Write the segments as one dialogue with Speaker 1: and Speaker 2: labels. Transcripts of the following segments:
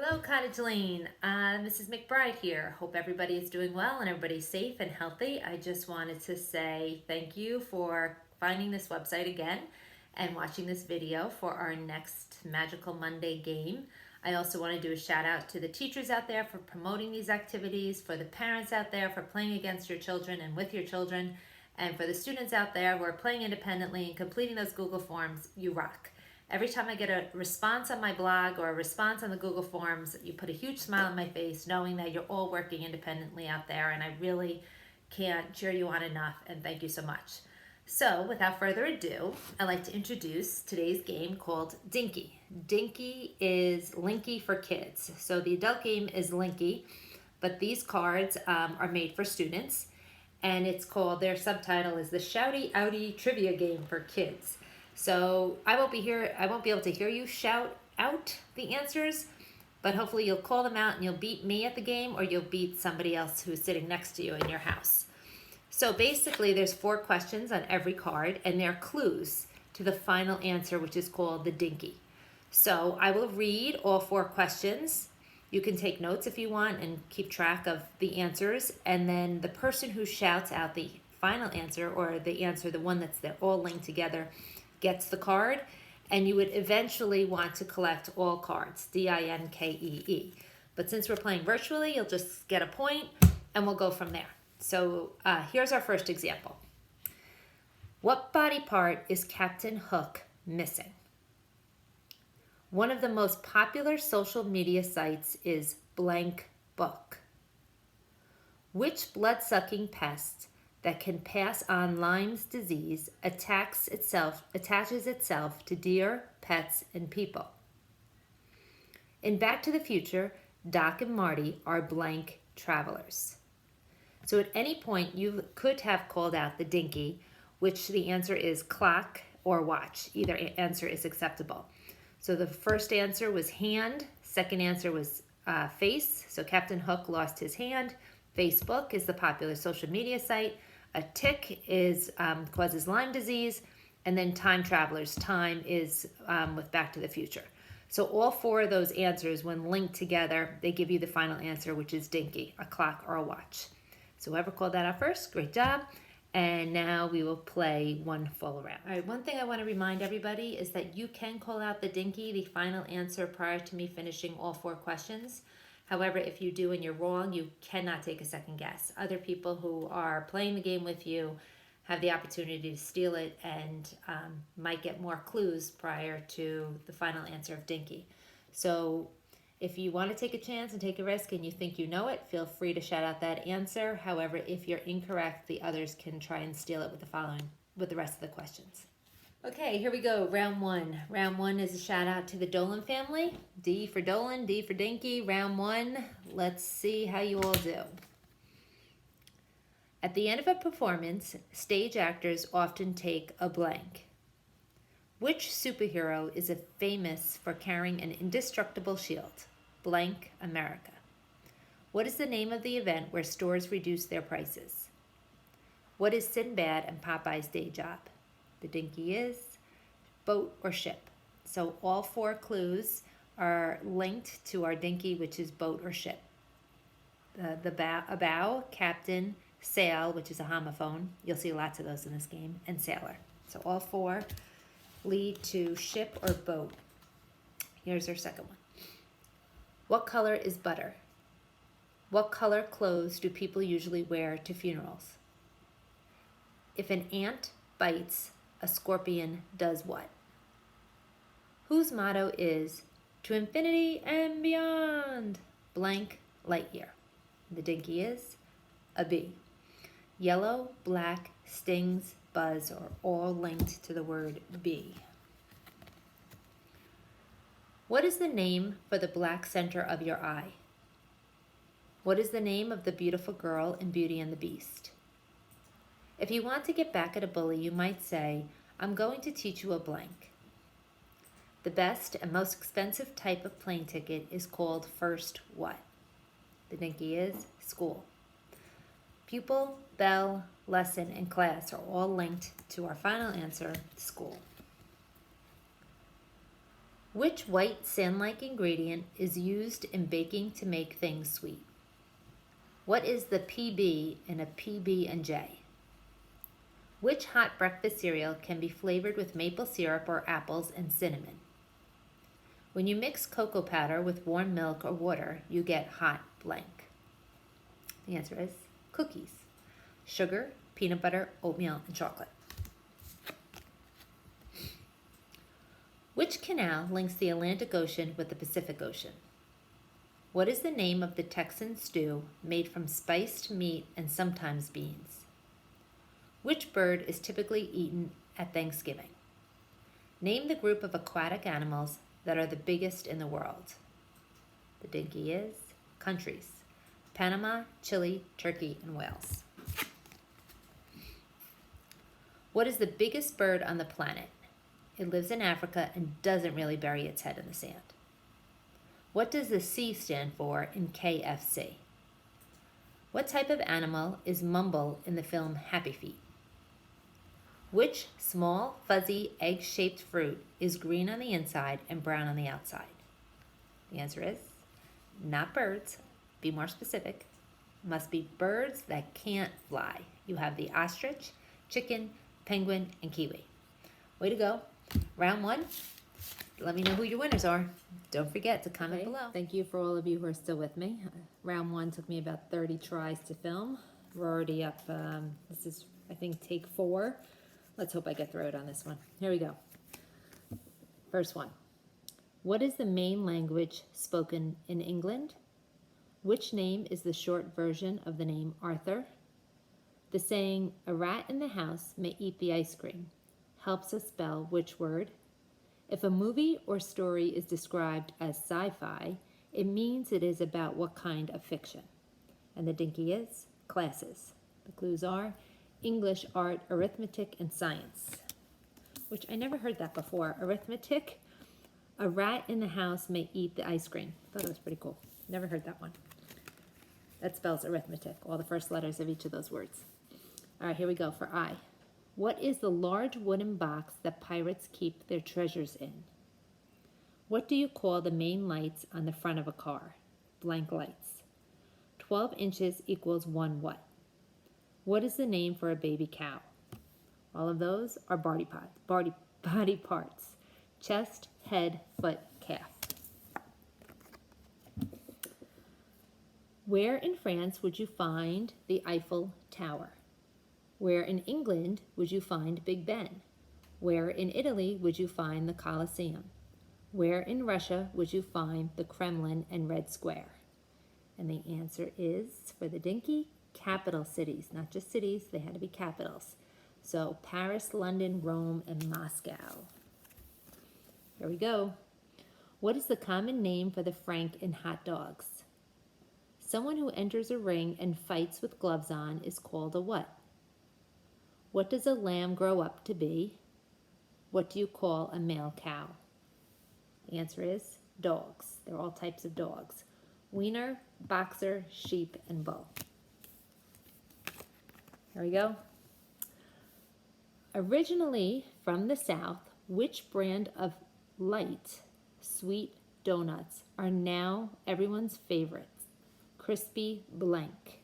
Speaker 1: Hello, Cottage Lane. Mrs. McBride here. Hope everybody is doing well and everybody's safe and healthy. I just wanted to say thank you for finding this website again and watching this video for our next Magical Monday game. I also want to do a shout out to the teachers out there for promoting these activities, for the parents out there for playing against your children and with your children, and for the students out there who are playing independently and completing those Google Forms. You rock. Every time I get a response on my blog or a response on the Google Forms, you put a huge smile on my face knowing that you're all working independently out there, and I really can't cheer you on enough, and thank you so much. So without further ado, I'd like to introduce today's game called Dinkee. Dinkee is Linky for kids. So the adult game is Linky, but these cards are made for students, and it's called, their subtitle is the Shouty Outy Trivia Game for Kids. So I won't be able to hear you shout out the answers, but hopefully you'll call them out and you'll beat me at the game, or you'll beat somebody else who's sitting next to you in your house. So basically there's 4 questions on every card, and they're clues to the final answer, which is called the Dinkee. So I will read all 4 questions. You can take notes if you want and keep track of the answers, and then the person who shouts out the final answer, or the answer, the one they're all linked together, gets the card, and you would eventually want to collect all cards, Dinkee. But since we're playing virtually, you'll just get a point, and we'll go from there. So here's our first example. What body part is Captain Hook missing? One of the most popular social media sites is blank book. Which blood-sucking pest that can pass on Lyme's disease attaches itself to deer, pets, and people? In Back to the Future, Doc and Marty are blank travelers. So at any point you could have called out the Dinkee, which the answer is clock or watch. Either answer is acceptable. So the first answer was hand, second answer was face. So Captain Hook lost his hand. Facebook is the popular social media site. A tick causes Lyme disease, and then time travelers. Time is with Back to the Future. So all 4 of those answers, when linked together, they give you the final answer, which is Dinkee, a clock or a watch. So whoever called that out first, great job. And now we will play one full round. All right, one thing I want to remind everybody is that you can call out the Dinkee, the final answer, prior to me finishing all 4 questions. However, if you do and you're wrong, you cannot take a second guess. Other people who are playing the game with you have the opportunity to steal it and might get more clues prior to the final answer of Dinkee. So if you want to take a chance and take a risk and you think you know it, feel free to shout out that answer. However, if you're incorrect, the others can try and steal it with the rest of the questions. Okay, here we go, round 1. Round 1 is a shout out to the Dolan family. D for Dolan, D for Dinkee. Round 1, let's see how you all do. At the end of a performance, stage actors often take a blank. Which superhero is famous for carrying an indestructible shield? Blank America. What is the name of the event where stores reduce their prices? What is Sinbad and Popeye's day job? The Dinkee is boat or ship. So all 4 clues are linked to our Dinkee, which is boat or ship. A bow, captain, sail, which is a homophone. You'll see lots of those in this game, and sailor. So all 4 lead to ship or boat. Here's our second one. What color is butter? What color clothes do people usually wear to funerals? If an ant bites, a scorpion does what? Whose motto is to infinity and beyond? Blank light year. The Dinkee is a bee. Yellow, black, stings, buzz are all linked to the word bee. What is the name for the black center of your eye? What is the name of the beautiful girl in Beauty and the Beast? If you want to get back at a bully, you might say, I'm going to teach you a blank. The best and most expensive type of plane ticket is called first what? The Dinkee is school. Pupil, bell, lesson, and class are all linked to our final answer, school. Which white sand-like ingredient is used in baking to make things sweet? What is the PB in a PB&J? Which hot breakfast cereal can be flavored with maple syrup or apples and cinnamon? When you mix cocoa powder with warm milk or water, you get hot blank. The answer is cookies. Sugar, peanut butter, oatmeal, and chocolate. Which canal links the Atlantic Ocean with the Pacific Ocean? What is the name of the Texan stew made from spiced meat and sometimes beans? Which bird is typically eaten at Thanksgiving? Name the group of aquatic animals that are the biggest in the world. The Dinkee is countries: Panama, Chile, Turkey, and Wales. What is the biggest bird on the planet? It lives in Africa and doesn't really bury its head in the sand. What does the C stand for in KFC? What type of animal is Mumble in the film Happy Feet? Which small, fuzzy, egg-shaped fruit is green on the inside and brown on the outside? The answer is not birds. Be more specific. Must be birds that can't fly. You have the ostrich, chicken, penguin, and kiwi. Way to go. Round one. Let me know who your winners are. Don't forget to comment below. Thank you for all of you who are still with me. Round one took me about 30 tries to film. We're already up. This is, I think, take 4. Let's hope I get through it on this one. Here we go. First one. What is the main language spoken in England? Which name is the short version of the name Arthur? The saying, "A rat in the house may eat the ice cream," helps us spell which word? If a movie or story is described as sci-fi, it means it is about what kind of fiction? And the Dinkee is classes. The clues are English, art, arithmetic, and science, which I never heard that before. Arithmetic, a rat in the house may eat the ice cream. Thought it was pretty cool. Never heard that one. That spells arithmetic, all the first letters of each of those words. All right, here we go for I. What is the large wooden box that pirates keep their treasures in? What do you call the main lights on the front of a car? Blank lights. 12 inches equals 1 what? What is the name for a baby cow? All of those are body parts. Chest, head, foot, calf. Where in France would you find the Eiffel Tower? Where in England would you find Big Ben? Where in Italy would you find the Colosseum? Where in Russia would you find the Kremlin and Red Square? And the answer is, for the Dinkee, capital cities. Not just cities, they had to be capitals. So Paris, London, Rome, and Moscow. Here we go. What is the common name for the frank in hot dogs? Someone who enters a ring and fights with gloves on is called a what? What does a lamb grow up to be? What do you call a male cow? The answer is dogs. They're all types of dogs. Wiener, boxer, sheep, and bull. Here we go. Originally from the South, which brand of light, sweet donuts are now everyone's favorites? Crispy blank.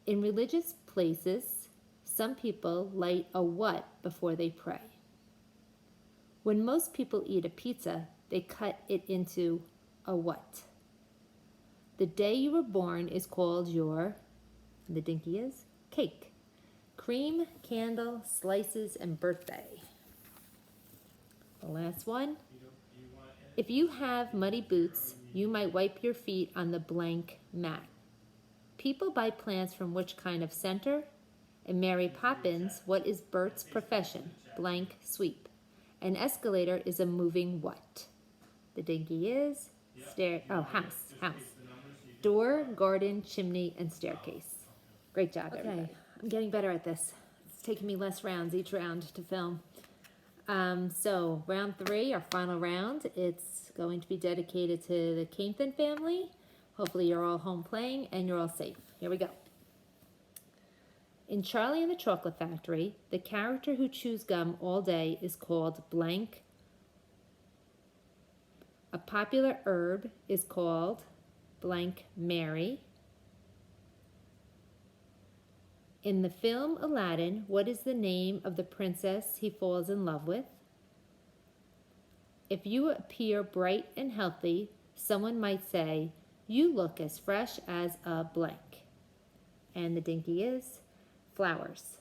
Speaker 1: In religious places, some people light a what before they pray? When most people eat a pizza, they cut it into a what? The day you were born is called your, the Dinkee is, cake. Cream, candle, slices, and birthday. The last one. If you have muddy boots, you might wipe your feet on the blank mat. People buy plants from which kind of center? In Mary Poppins, what is Bert's profession? Blank sweep. An escalator is a moving what? The Dinkee is house. Door, garden, chimney, and staircase. Great job, everybody. I'm getting better at this. It's taking me less rounds each round to film. So round 3, our final round, it's going to be dedicated to the Cainthan family. Hopefully you're all home playing and you're all safe. Here we go. In Charlie and the Chocolate Factory, the character who chews gum all day is called blank A popular herb is called blank Mary. In the film Aladdin, what is the name of the princess he falls in love with? If you appear bright and healthy, someone might say, you look as fresh as a blank. And the Dinkee is flowers.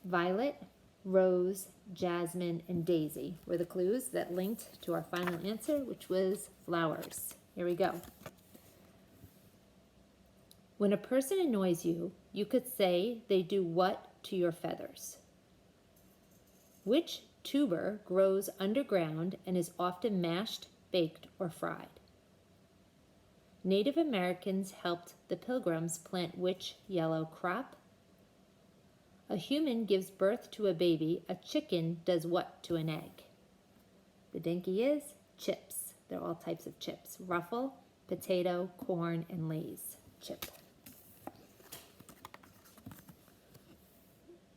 Speaker 1: Violet, rose, jasmine, and daisy were the clues that linked to our final answer, which was flowers. Here we go. When a person annoys you, you could say they do what to your feathers? Which tuber grows underground and is often mashed, baked, or fried? Native Americans helped the Pilgrims plant which yellow crop? A human gives birth to a baby. A chicken does what to an egg? The Dinkee is chips. They're all types of chips. Ruffle, potato, corn, and Lay's chip.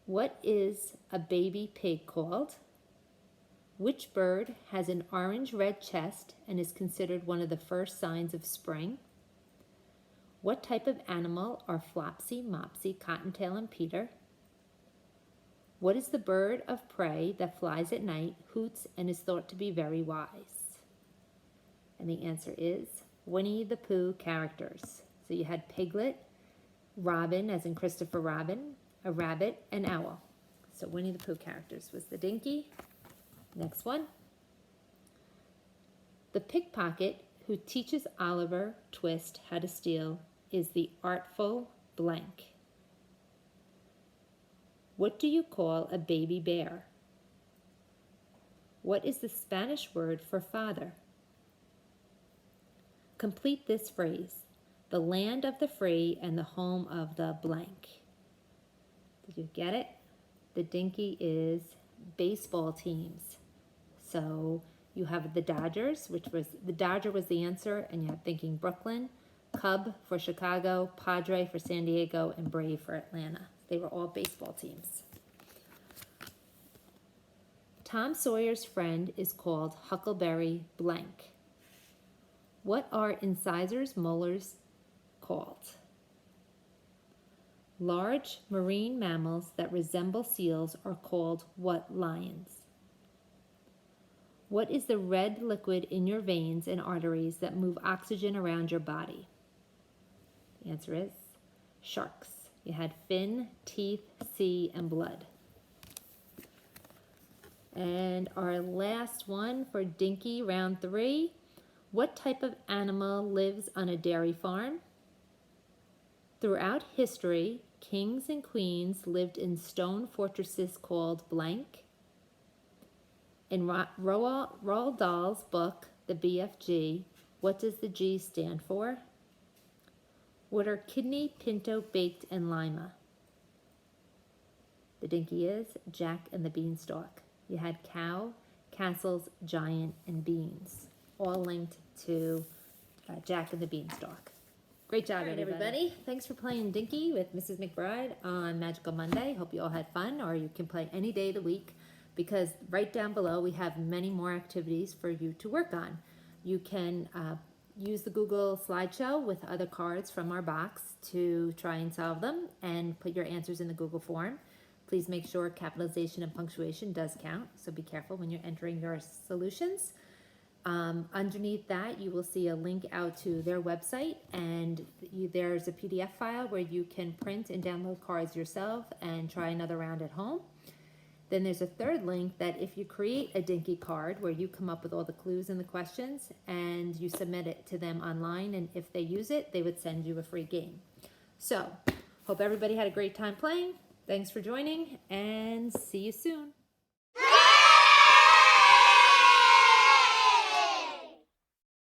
Speaker 1: What is a baby pig called? Which bird has an orange-red chest and is considered one of the first signs of spring? What type of animal are Flopsy, Mopsy, Cottontail, and Peter? What is the bird of prey that flies at night, hoots, and is thought to be very wise? And the answer is Winnie the Pooh characters. So you had Piglet, Robin, as in Christopher Robin, a rabbit, and owl. So Winnie the Pooh characters was the Dinkee. Next one. The pickpocket who teaches Oliver Twist how to steal is the artful blank. What do you call a baby bear? What is the Spanish word for father? Complete this phrase. The land of the free and the home of the blank. Did you get it? The Dinkee is baseball teams. So you have the Dodgers, the Dodger was the answer, and you have thinking Brooklyn, Cub for Chicago, Padre for San Diego, and Brave for Atlanta. They were all baseball teams. Tom Sawyer's friend is called Huckleberry blank. What are incisors, molars called? Large marine mammals that resemble seals are called what lions? What is the red liquid in your veins and arteries that move oxygen around your body? The answer is sharks. You had fin, teeth, sea, and blood. And our last one for Dinkee, round 3. What type of animal lives on a dairy farm? Throughout history, kings and queens lived in stone fortresses called blank. In Roald Dahl's book, The BFG, what does the G stand for? What are kidney, pinto, baked, and lima? The Dinkee is Jack and the Beanstalk. You had cow, castles, giant, and beans, all linked to Jack and the Beanstalk. Great job, everybody. Thanks for playing Dinkee with Mrs. McBride on Magical Monday. Hope you all had fun, or you can play any day of the week, because right down below we have many more activities for you to work on. You can use the Google slideshow with other cards from our box to try and solve them and put your answers in the Google form. Please make sure capitalization and punctuation does count, so be careful when you're entering your solutions. Underneath that, you will see a link out to their website, and there's a PDF file where you can print and download cards yourself and try another round at home. Then there's a third link that if you create a Dinkee card where you come up with all the clues and the questions and you submit it to them online, and if they use it, they would send you a free game. So, hope everybody had a great time playing. Thanks for joining, and see you soon.